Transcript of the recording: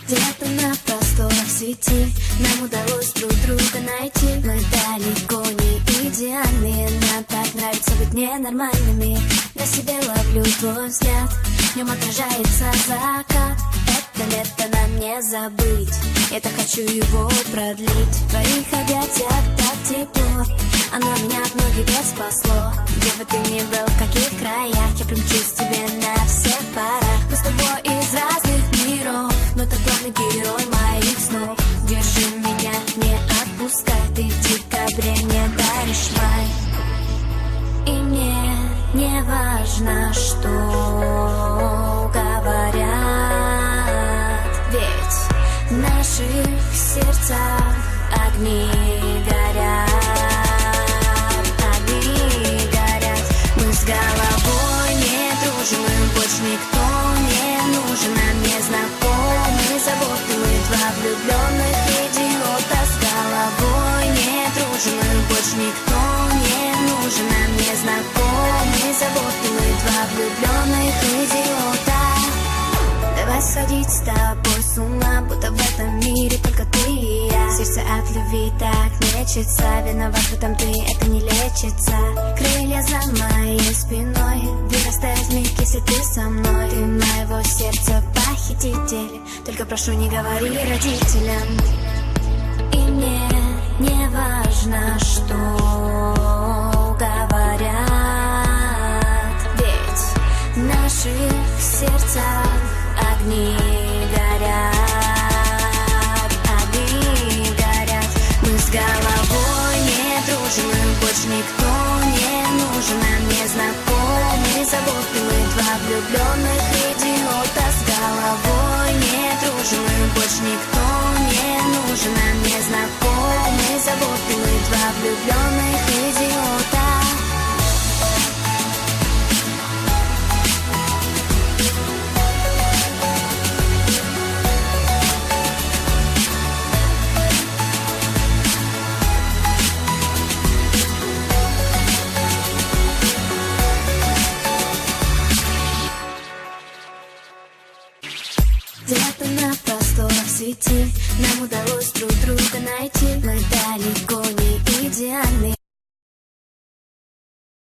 Где-то на просторах сети нам удалось друг друга найти. Мы далеко не идеальные, нам так нравится быть ненормальными. На себе ловлю твой взгляд, в нем отражается закат. Это лето нам не забыть, я так хочу его продлить. В твоих объятиях так тепло, оно меня от многих бед спасло. Где бы ты ни был, в каких краях, я примчусь тебе на всех парах. Мы с тобой из разных миров, но ты главный герой моих снов. Держи меня, не отпускай, ты в декабре мне даришь май. И мне не важно, что говорят, ведь в наших сердцах огни горят. Огни горят. Мы с головой не дружим, им больше никто не нужен. Нам не знакомы заботы, мы два влюбленных идиота. С головой не дружим, им больше никто не нужен. Нам не знакомы заботы, мы два влюбленных идиота. Давай сходить с тобой с ума, будто в этом мире только ты и я. Сердце от любви так мечется, виноват в этом ты, это не лечится. Крылья за моей спиной вырастают в миг, если ты со мной. Ты моего сердца похититель, только прошу, не говори родителям. И мне не важно, что говорят, ведь в наших сердцах огни горят. Огни горят. Мы с головой не дружим, им больше никто не нужен. Нам не знакомы заботы, мы два влюбленных идиота. С головой не дружим, им больше никто не нужен. Нам не знакомы заботы, мы два влюбленных идиота. Где-то на просторах сети нам удалось друг друга найти. Мы далеко не идеальны.